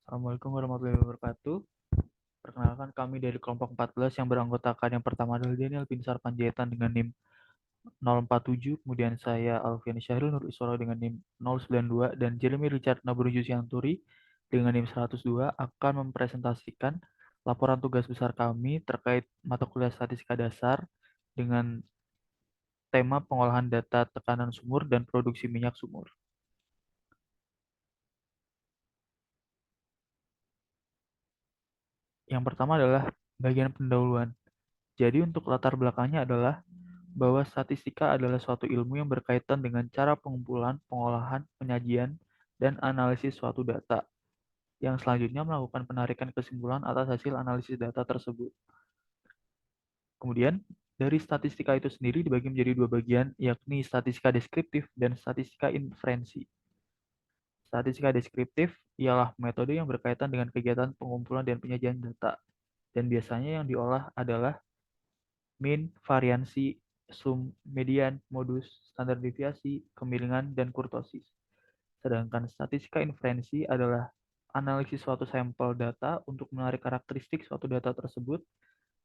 Assalamualaikum warahmatullahi wabarakatuh. Perkenalkan kami dari kelompok 14 yang beranggotakan yang pertama adalah Daniel Binsar Panjaitan dengan NIM 047, kemudian saya Alfian Syahril Nur Iswara dengan NIM 092 dan Jeremy Richard Nabrujus Yanturi dengan NIM 102 akan mempresentasikan laporan tugas besar kami terkait mata kuliah statistika dasar dengan tema pengolahan data tekanan sumur dan produksi minyak sumur. Yang pertama adalah bagian pendahuluan. Jadi untuk latar belakangnya adalah bahwa statistika adalah suatu ilmu yang berkaitan dengan cara pengumpulan, pengolahan, penyajian, dan analisis suatu data, yang selanjutnya melakukan penarikan kesimpulan atas hasil analisis data tersebut. Kemudian, dari statistika itu sendiri dibagi menjadi dua bagian, yakni statistika deskriptif dan statistika inferensi. Statistika deskriptif ialah metode yang berkaitan dengan kegiatan pengumpulan dan penyajian data, dan biasanya yang diolah adalah mean, variansi, sum, median, modus, standar deviasi, kemiringan, dan kurtosis. Sedangkan statistika inferensi adalah analisis suatu sampel data untuk menarik karakteristik suatu data tersebut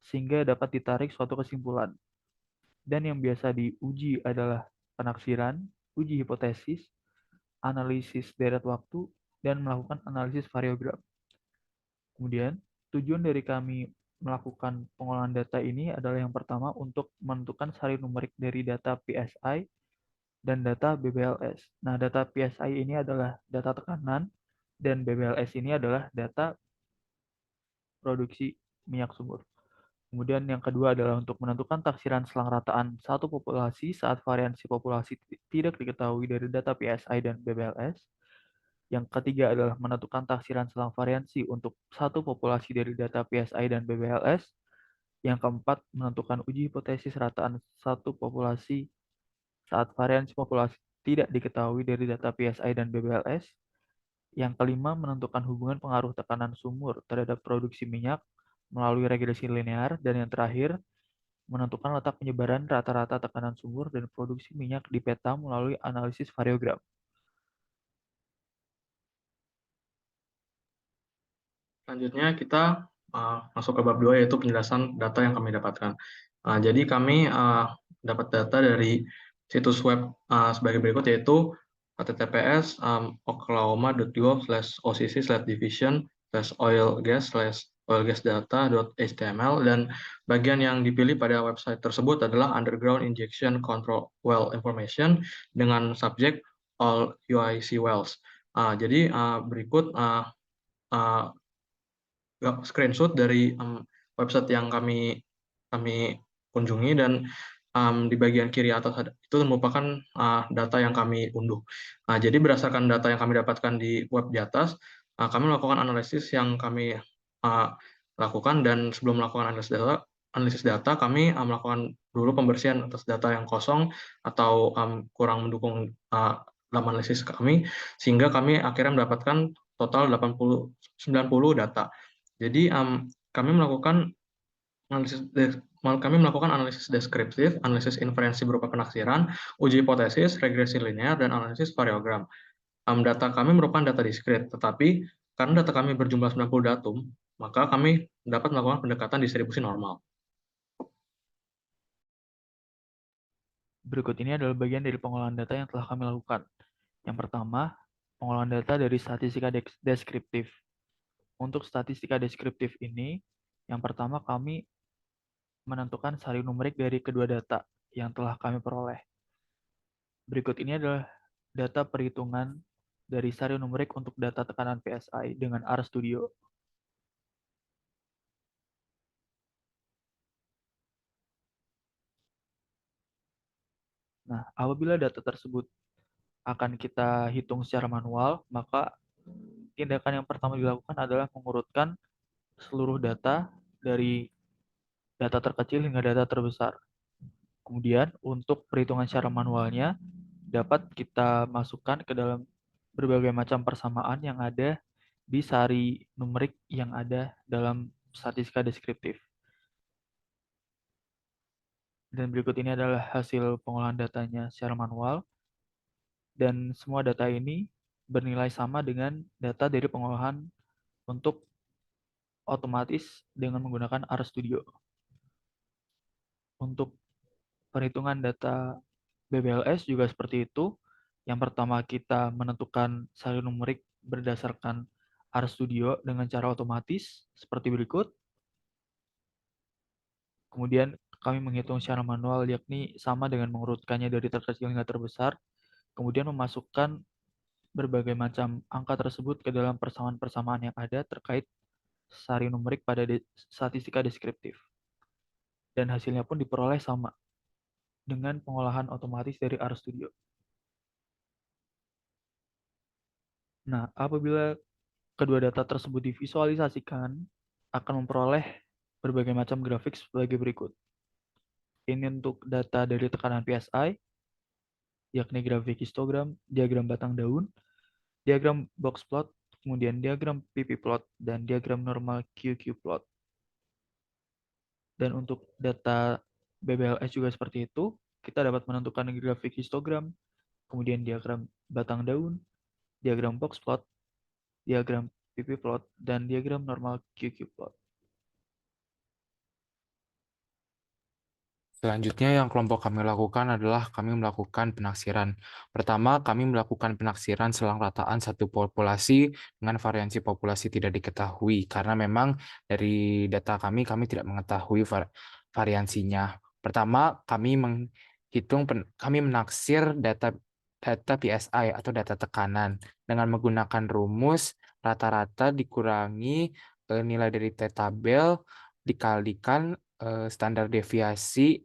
sehingga dapat ditarik suatu kesimpulan. Dan yang biasa diuji adalah penaksiran, uji hipotesis, analisis deret waktu, dan melakukan analisis variogram. Kemudian, tujuan dari kami melakukan pengolahan data ini adalah yang pertama untuk menentukan sari numerik dari data PSI dan data BBLS. Nah, data PSI ini adalah data tekanan dan BBLS ini adalah data produksi minyak sumur. Kemudian yang kedua adalah untuk menentukan taksiran selang rataan satu populasi saat variansi populasi tidak diketahui dari data PSI dan BBLS. Yang ketiga adalah menentukan taksiran selang variansi untuk satu populasi dari data PSI dan BBLS. Yang keempat, menentukan uji hipotesis rataan satu populasi saat variansi populasi tidak diketahui dari data PSI dan BBLS. Yang kelima, menentukan hubungan pengaruh tekanan sumur terhadap produksi minyak melalui regresi linear. Dan yang terakhir, menentukan letak penyebaran rata-rata tekanan sumur dan produksi minyak di peta melalui analisis variogram. Selanjutnya kita masuk ke bab 2 yaitu penjelasan data yang kami dapatkan. Jadi kami dapat data dari situs web sebagai berikut yaitu https oklahoma.gov/occ/division/oilgas/oilgasdata.html dan bagian yang dipilih pada website tersebut adalah Underground Injection Control Well Information dengan subjek All UIC Wells. Jadi berikut screenshot dari website yang kami kunjungi dan di bagian kiri atas itu merupakan data yang kami unduh. Jadi berdasarkan data yang kami dapatkan di web di atas, kami melakukan analisis yang kami lakukan dan sebelum melakukan analisis data kami melakukan dulu pembersihan atas data yang kosong atau kurang mendukung dalam analisis kami sehingga kami akhirnya mendapatkan total 90 data. Jadi kami melakukan analisis deskriptif, analisis inferensi berupa penaksiran, uji hipotesis, regresi linear, dan analisis variogram. Data kami merupakan data diskrit, tetapi karena data kami berjumlah 90 datum, maka kami dapat melakukan pendekatan distribusi normal. Berikut ini adalah bagian dari pengolahan data yang telah kami lakukan. Yang pertama, pengolahan data dari statistika deskriptif. Untuk statistika deskriptif ini, yang pertama kami menentukan sari numerik dari kedua data yang telah kami peroleh. Berikut ini adalah data perhitungan dari sari numerik untuk data tekanan PSI dengan RStudio. Nah, apabila data tersebut akan kita hitung secara manual, maka tindakan yang pertama dilakukan adalah mengurutkan seluruh data dari data terkecil hingga data terbesar. Kemudian, untuk perhitungan secara manualnya, dapat kita masukkan ke dalam berbagai macam persamaan yang ada di sari numerik yang ada dalam statistika deskriptif. Dan berikut ini adalah hasil pengolahan datanya secara manual. Dan semua data ini bernilai sama dengan data dari pengolahan untuk otomatis dengan menggunakan RStudio. Untuk perhitungan data BBLS juga seperti itu. Yang pertama kita menentukan sari numerik berdasarkan RStudio dengan cara otomatis seperti berikut. Kemudian kami menghitung secara manual, yakni sama dengan mengurutkannya dari terkecil hingga terbesar. Kemudian memasukkan berbagai macam angka tersebut ke dalam persamaan-persamaan yang ada terkait sari numerik pada statistika deskriptif. Dan hasilnya pun diperoleh sama dengan pengolahan otomatis dari RStudio. Nah, apabila kedua data tersebut divisualisasikan, akan memperoleh berbagai macam grafik sebagai berikut. Ini untuk data dari tekanan PSI, yakni grafik histogram, diagram batang daun, diagram box plot, kemudian diagram PP plot, dan diagram normal QQ plot. Dan untuk data BBLS juga seperti itu, kita dapat menentukan grafik histogram, kemudian diagram batang daun, diagram box plot, diagram PP plot, dan diagram normal QQ plot. Selanjutnya yang kelompok kami lakukan adalah kami melakukan penaksiran. Pertama, kami melakukan penaksiran selang rataan satu populasi dengan variansi populasi tidak diketahui karena memang dari data kami tidak mengetahui variansinya. Pertama, kami menaksir data PSI atau data tekanan dengan menggunakan rumus rata-rata dikurangi nilai dari T-tabel dikalikan standar deviasi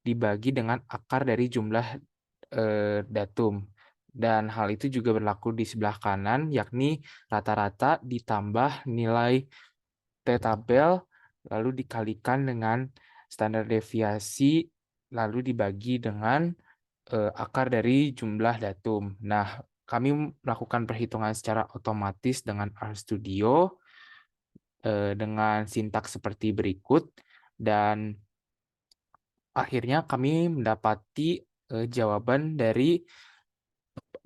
dibagi dengan akar dari jumlah datum. Dan hal itu juga berlaku di sebelah kanan, yakni rata-rata ditambah nilai T-tabel, lalu dikalikan dengan standar deviasi, lalu dibagi dengan akar dari jumlah datum. Nah, kami melakukan perhitungan secara otomatis dengan RStudio dengan sintaks seperti berikut, dan akhirnya kami mendapati jawaban dari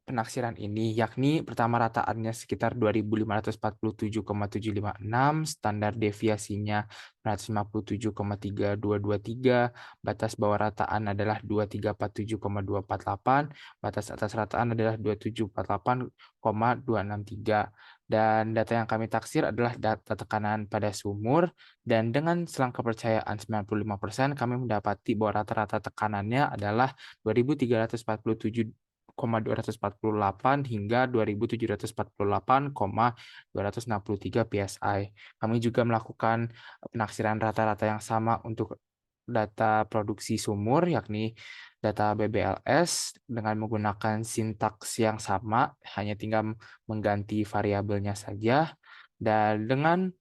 penaksiran ini, yakni pertama rataannya sekitar 2.547,756, standar deviasinya 157,3223, batas bawah rataan adalah 2.347,248, batas atas rataan adalah 2.748,263. Dan data yang kami taksir adalah data tekanan pada sumur, dan dengan selang kepercayaan 95%, kami mendapati bahwa rata-rata tekanannya adalah 2.347,248 hingga 2.748,263 PSI. Kami juga melakukan penaksiran rata-rata yang sama untuk data produksi sumur, yakni data BBLS dengan menggunakan sintaks yang sama, hanya tinggal mengganti variabelnya saja. Dan dengan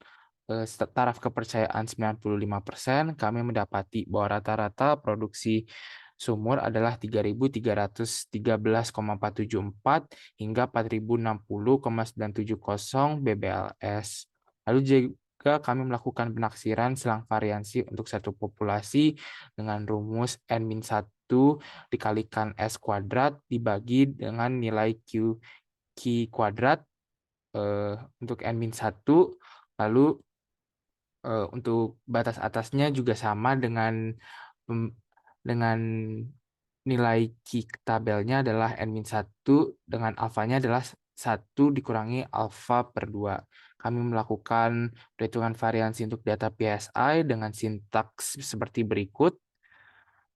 taraf kepercayaan 95%, kami mendapati bahwa rata-rata produksi sumur adalah 3.313,474 hingga 4.060,970 BBLS. Lalu juga kami melakukan penaksiran selang variansi untuk satu populasi dengan rumus N-1 dikalikan S kuadrat dibagi dengan nilai Q kuadrat untuk N-1, lalu untuk batas atasnya juga sama dengan nilai Q tabelnya adalah N-1 dengan alfanya adalah 1 dikurangi alfa per 2. Kami melakukan perhitungan variansi untuk data PSI dengan sintaks seperti berikut.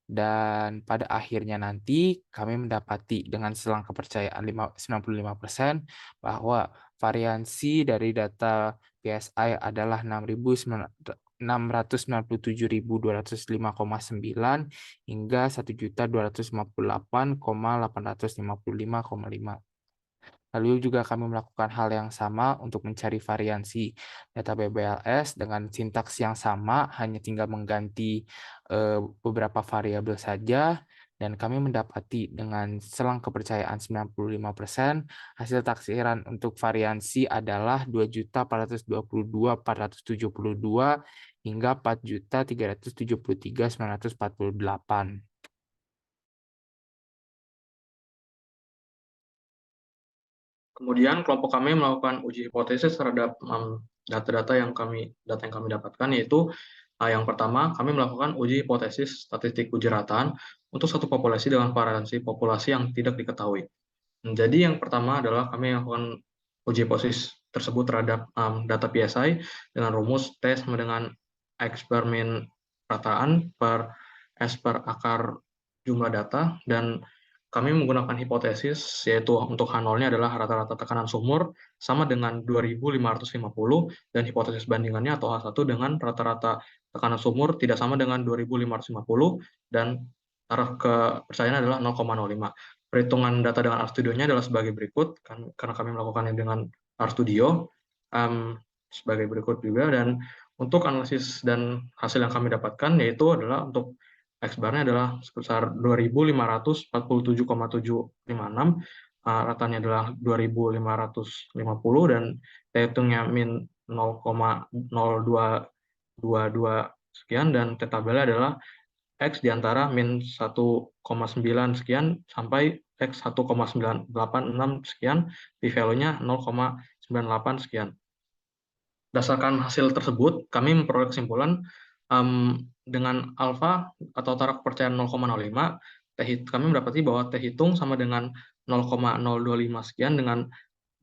Dan pada akhirnya nanti kami mendapati dengan selang kepercayaan 95% bahwa variansi dari data PSI adalah 697.205,9 hingga 1.258,855,5. Lalu juga kami melakukan hal yang sama untuk mencari variansi data BBLS dengan sintaks yang sama, hanya tinggal mengganti beberapa variabel saja, dan kami mendapati dengan selang kepercayaan 95%, hasil taksiran untuk variansi adalah 2.422.472 hingga 4.373.948. Kemudian kelompok kami melakukan uji hipotesis terhadap data yang kami dapatkan, yaitu yang pertama kami melakukan uji hipotesis statistik uji rataan untuk satu populasi dengan variasi populasi yang tidak diketahui. Jadi yang pertama adalah kami melakukan uji hipotesis tersebut terhadap data PSI dengan rumus T sama dengan X per min rataan per S per akar jumlah data, dan kami menggunakan hipotesis yaitu untuk H0-nya adalah rata-rata tekanan sumur sama dengan 2550 dan hipotesis bandingannya atau H1 dengan rata-rata tekanan sumur tidak sama dengan 2550 dan taraf kepercayaan adalah 0,05. Perhitungan data dengan RStudio-nya adalah sebagai berikut, karena kami melakukannya dengan RStudio sebagai berikut juga, dan untuk analisis dan hasil yang kami dapatkan yaitu adalah untuk X-bar-nya adalah sebesar 2.547,756, ratanya adalah 2.550 dan T-hitungnya min 0,0222 sekian, dan T-tabelnya adalah X di antara min 1,9 sekian sampai X 1,986 sekian, p-value-nya 0,98 sekian. Berdasarkan hasil tersebut, kami memperoleh kesimpulan dengan alfa atau taraf kepercayaan 0,05, kami mendapati bahwa T hitung sama dengan 0,025 sekian dengan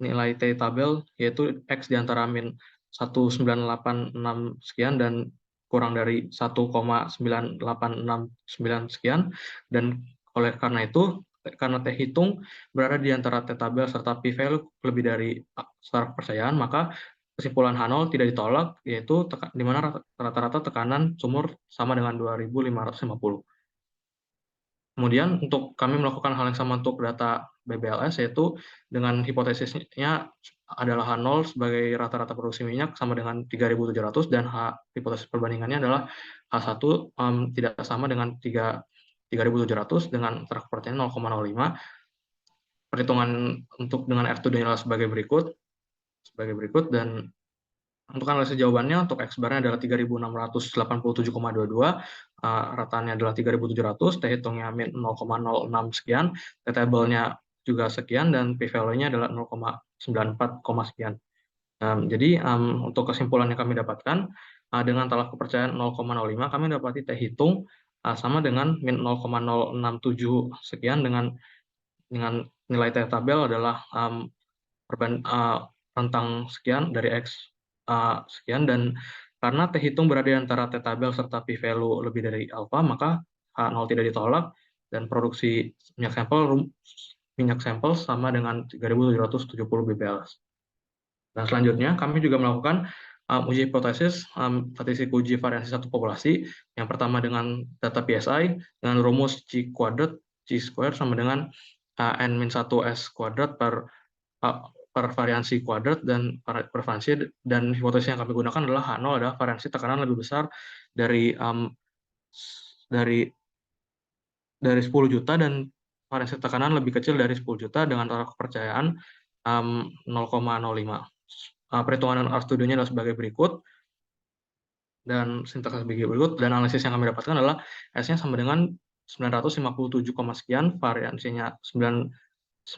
nilai T tabel yaitu X di antara min 1986 sekian dan kurang dari 1,9869 sekian, dan oleh karena itu karena T hitung berada di antara T tabel serta p-value lebih dari taraf kepercayaan, maka kesimpulan H0 tidak ditolak, yaitu di mana rata-rata tekanan sumur sama dengan 2.550. Kemudian untuk kami melakukan hal yang sama untuk data BBLS, yaitu dengan hipotesisnya adalah H0 sebagai rata-rata produksi minyak sama dengan 3.700 dan hipotesis perbandingannya adalah H1 tidak sama dengan 3.700 dengan taraf kepercayaan 0,05. Perhitungan untuk dengan R2 adalah sebagai berikut, dan untuk analisis jawabannya untuk X-bar-nya adalah 3.687,22, rataannya adalah 3.700, T-hitungnya min 0,06 sekian, T-table-nya juga sekian, dan p-value-nya adalah 0,94, sekian. Jadi untuk kesimpulan yang kami dapatkan, dengan taraf kepercayaan 0,05, kami dapati T-hitung sama dengan min 0,067 sekian dengan nilai T-tabel adalah rentang sekian dari X sekian, dan karena T hitung berada di antara T tabel serta p-value lebih dari alfa, maka H0 tidak ditolak dan produksi minyak sampel sama dengan 3.770 BBLS. Dan selanjutnya kami juga melakukan uji hipotesis statistik uji variasi satu populasi. Yang pertama dengan data PSI dengan rumus C kuadrat C square sama dengan N-1S kuadrat per variansi kuadrat, dan variansi dan hipotesis yang kami gunakan adalah H0 adalah variansi tekanan lebih besar dari 10 juta dan variansi tekanan lebih kecil dari 10 juta dengan taraf kepercayaan 0,05. Perhitungan RStudio-nya adalah sebagai berikut dan sintaksis sebagai berikut, dan analisis yang kami dapatkan adalah S-nya sama dengan 957, sekian, variansinya 916.400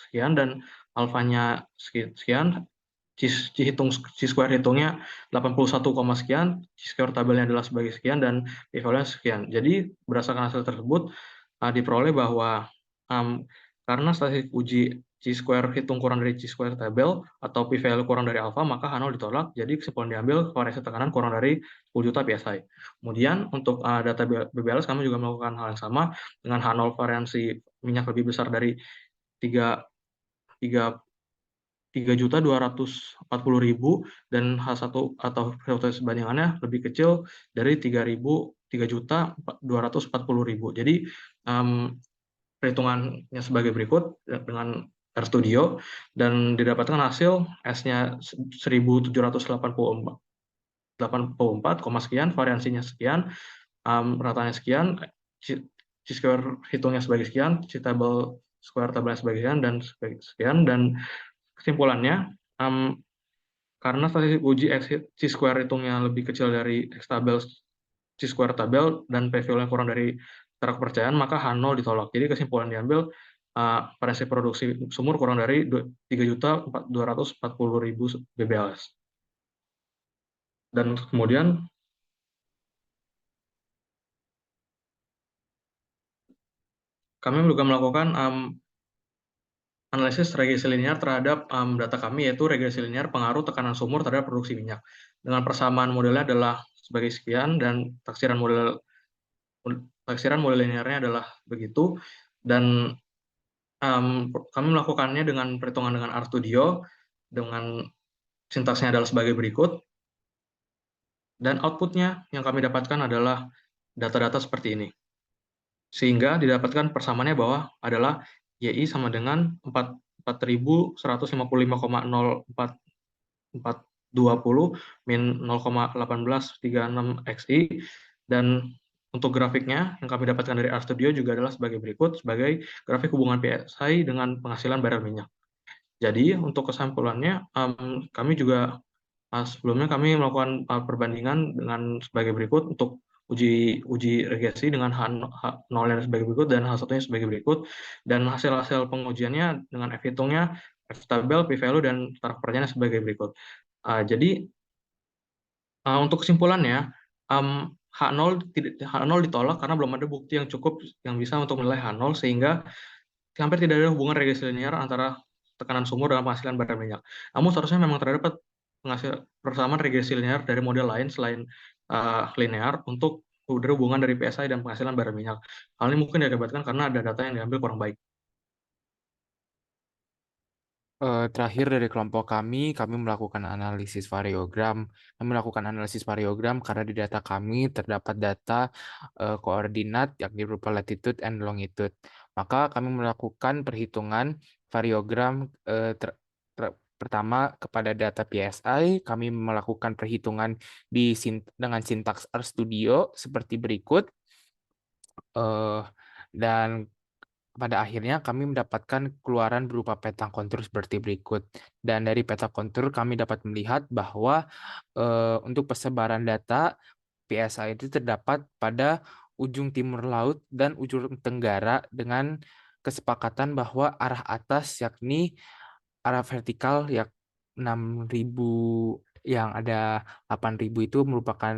sekian, dan alfanya sekian, C square hitungnya 81, sekian, C square tabelnya adalah sebagai sekian, dan p-value sekian. Jadi berdasarkan hasil tersebut diperoleh bahwa karena statistik uji C square hitung kurang dari C square tabel atau p-value kurang dari alfa, maka H0 ditolak. Jadi kesimpulan diambil variasi tekanan kurang dari 10 juta PSI. Kemudian untuk data BBLS kami juga melakukan hal yang sama dengan H0 variansi minyak lebih besar dari 3.240.000 dan H1 atau hipotesis bandingannya lebih kecil dari 3.240.000. Jadi perhitungannya sebagai berikut dengan RStudio, dan didapatkan hasil S-nya 1.784, sekian, variansinya sekian, ratanya sekian, C square hitungnya sebagai sekian, C table square tabelnya sebagai sekian, dan sekian, dan kesimpulannya karena statistik uji C square hitungnya lebih kecil dari X tabel C square tabel dan p-value-nya kurang dari secara kepercayaan, maka H0 ditolak. Jadi kesimpulan diambil variasi produksi sumur kurang dari 3.240.000 BBLS. Dan kemudian kami juga melakukan analisis regresi linear terhadap data kami, yaitu regresi linear pengaruh tekanan sumur terhadap produksi minyak. Dengan persamaan modelnya adalah sebagai sekian, dan taksiran model linearnya adalah begitu. Dan kami melakukannya dengan perhitungan dengan RStudio, dengan sintaksnya adalah sebagai berikut. Dan outputnya yang kami dapatkan adalah data-data seperti ini. Sehingga didapatkan persamaannya bahwa adalah YI sama dengan 4155,0420 min 0,1836 XI. Dan untuk grafiknya yang kami dapatkan dari RStudio juga adalah sebagai berikut, sebagai grafik hubungan PSI dengan penghasilan barel minyak. Jadi untuk kesimpulannya, kami juga sebelumnya kami melakukan perbandingan dengan sebagai berikut untuk uji regresi dengan H0 yang sebagai berikut dan H1-nya sebagai berikut, dan hasil pengujiannya dengan F hitungnya, F tabel, P value, dan tarik percayaan sebagai berikut. Jadi untuk kesimpulannya, H0 ditolak karena belum ada bukti yang cukup yang bisa untuk menilai H0, sehingga hampir tidak ada hubungan regresi linear antara tekanan sumur dan penghasilan barel minyak. Namun seharusnya memang terdapat persamaan regresi linear dari model lain selain linear untuk hubungan dari PSI dan penghasilan barel minyak. Hal ini mungkin diakibatkan karena ada data yang diambil kurang baik. Terakhir dari kelompok kami melakukan analisis variogram. Kami melakukan analisis variogram karena di data kami terdapat data koordinat yang berupa latitude and longitude. Maka kami melakukan perhitungan variogram pertama kepada data PSI. Kami melakukan perhitungan dengan sintaks RStudio seperti berikut. Dan pada akhirnya kami mendapatkan keluaran berupa peta kontur seperti berikut. Dan dari peta kontur kami dapat melihat bahwa untuk persebaran data PSI itu terdapat pada ujung timur laut dan ujung tenggara dengan kesepakatan bahwa arah atas yakni arah vertikal yang 6.000, yang ada 8.000 itu merupakan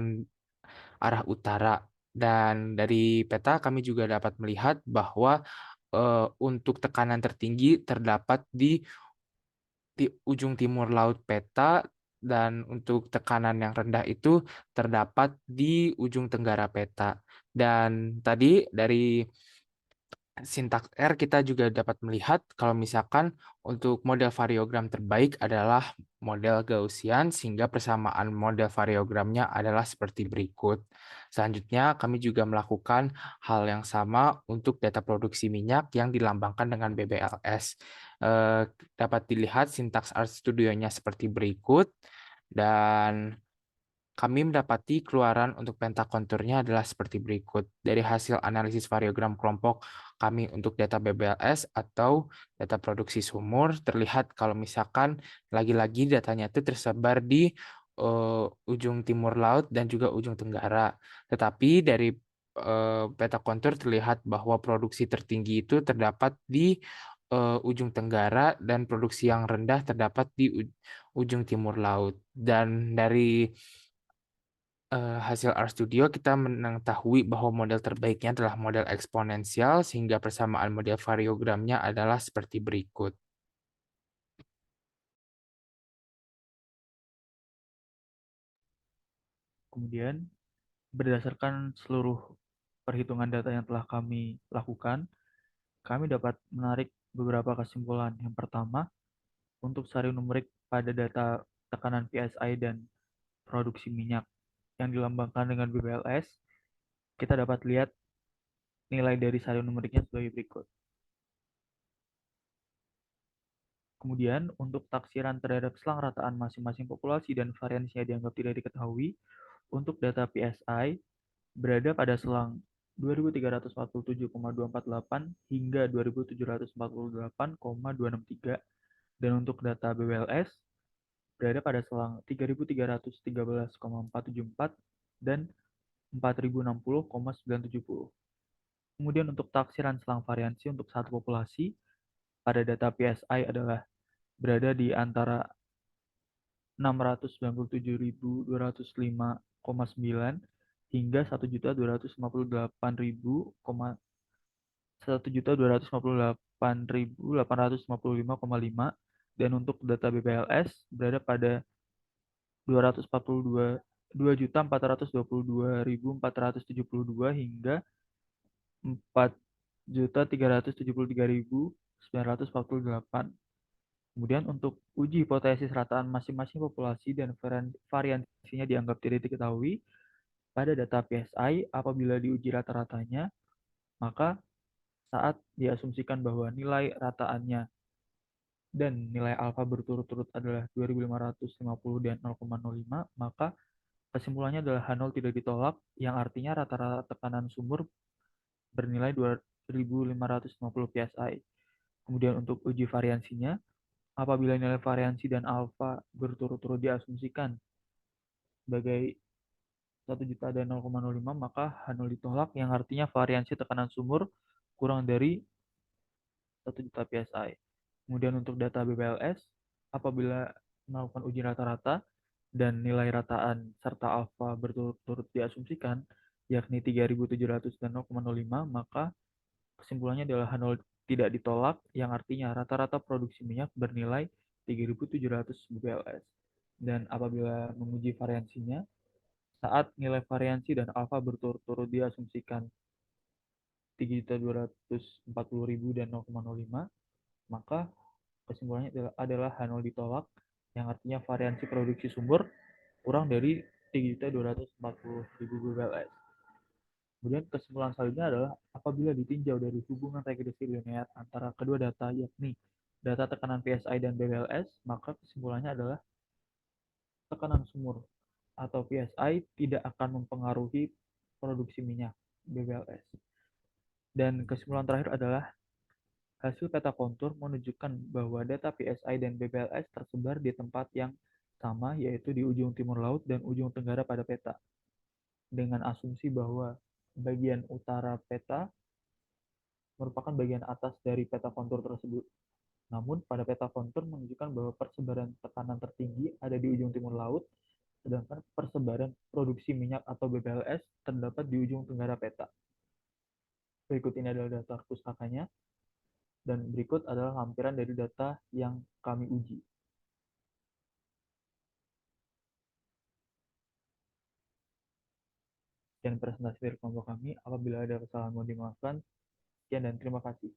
arah utara. Dan dari peta kami juga dapat melihat bahwa untuk tekanan tertinggi terdapat di ujung timur laut peta, dan untuk tekanan yang rendah itu terdapat di ujung tenggara peta. Dan tadi dari sintaks R kita juga dapat melihat kalau misalkan untuk model variogram terbaik adalah model Gaussian, sehingga persamaan model variogramnya adalah seperti berikut. Selanjutnya kami juga melakukan hal yang sama untuk data produksi minyak yang dilambangkan dengan BBLS. Dapat dilihat sintaks RStudio-nya seperti berikut, dan kami mendapati keluaran untuk pentakonturnya adalah seperti berikut. Dari hasil analisis variogram kelompok kami untuk data BBLS atau data produksi sumur, terlihat kalau misalkan lagi-lagi datanya itu tersebar di ujung timur laut dan juga ujung tenggara. Tetapi dari peta kontur terlihat bahwa produksi tertinggi itu terdapat di ujung tenggara dan produksi yang rendah terdapat di ujung timur laut. Dan dari hasil RStudio kita mengetahui bahwa model terbaiknya adalah model eksponensial, sehingga persamaan model variogramnya adalah seperti berikut. Kemudian, berdasarkan seluruh perhitungan data yang telah kami lakukan, kami dapat menarik beberapa kesimpulan. Yang pertama, untuk sari numerik pada data tekanan PSI dan produksi minyak yang dilambangkan dengan BBLS, kita dapat lihat nilai dari sari numeriknya sebagai berikut. Kemudian, untuk taksiran terhadap selang rataan masing-masing populasi dan variansinya dianggap tidak diketahui, untuk data PSI berada pada selang 2347,248 hingga 2748,263, dan untuk data BWLS berada pada selang 3313,474 dan 4060,970. Kemudian untuk taksiran selang variansi untuk satu populasi pada data PSI adalah berada di antara 697.205,9 hingga 1.258.855,5, dan untuk data BPLS berada pada 242.422.472 hingga 4.373.948. Kemudian untuk uji hipotesis rataan masing-masing populasi dan variansinya dianggap tidak diketahui pada data PSI apabila diuji rata-ratanya, maka saat diasumsikan bahwa nilai rataannya dan nilai alfa berturut-turut adalah 2.550 dan 0,05, maka kesimpulannya adalah H0 tidak ditolak, yang artinya rata-rata tekanan sumur bernilai 2.550 psi. Kemudian untuk uji variansinya, apabila nilai variansi dan alfa berturut-turut diasumsikan sebagai 1 juta dan 0,05, maka H0 ditolak, yang artinya variansi tekanan sumur kurang dari 1 juta psi. Kemudian untuk data BPLS, apabila melakukan uji rata-rata dan nilai rataan serta alfa berturut-turut diasumsikan, yakni 3.700 dan 0,05, maka kesimpulannya adalah H0 tidak ditolak, yang artinya rata-rata produksi minyak bernilai 3.700 BPLS. Dan apabila menguji variansinya, saat nilai variansi dan alfa berturut-turut diasumsikan 3.240.000 dan 0,05, maka kesimpulannya adalah H0 ditolak, yang artinya variansi produksi sumur kurang dari 3.240.000 BPLS. Kemudian kesimpulan selanjutnya adalah apabila ditinjau dari hubungan regresi linear antara kedua data, yakni data tekanan PSI dan BPLS, maka kesimpulannya adalah tekanan sumur atau PSI tidak akan mempengaruhi produksi minyak BPLS. Dan kesimpulan terakhir adalah hasil peta kontur menunjukkan bahwa data PSI dan BPLS tersebar di tempat yang sama, yaitu di ujung timur laut dan ujung tenggara pada peta, dengan asumsi bahwa bagian utara peta merupakan bagian atas dari peta kontur tersebut. Namun, pada peta kontur menunjukkan bahwa persebaran tekanan tertinggi ada di ujung timur laut, sedangkan persebaran produksi minyak atau BPLS terdapat di ujung tenggara peta. Berikut ini adalah data pustakanya, dan berikut adalah lampiran dari data yang kami uji. Dan presentasi dari kelompok kami, apabila ada kesalahan mohon dimaafkan. Sekian dan terima kasih.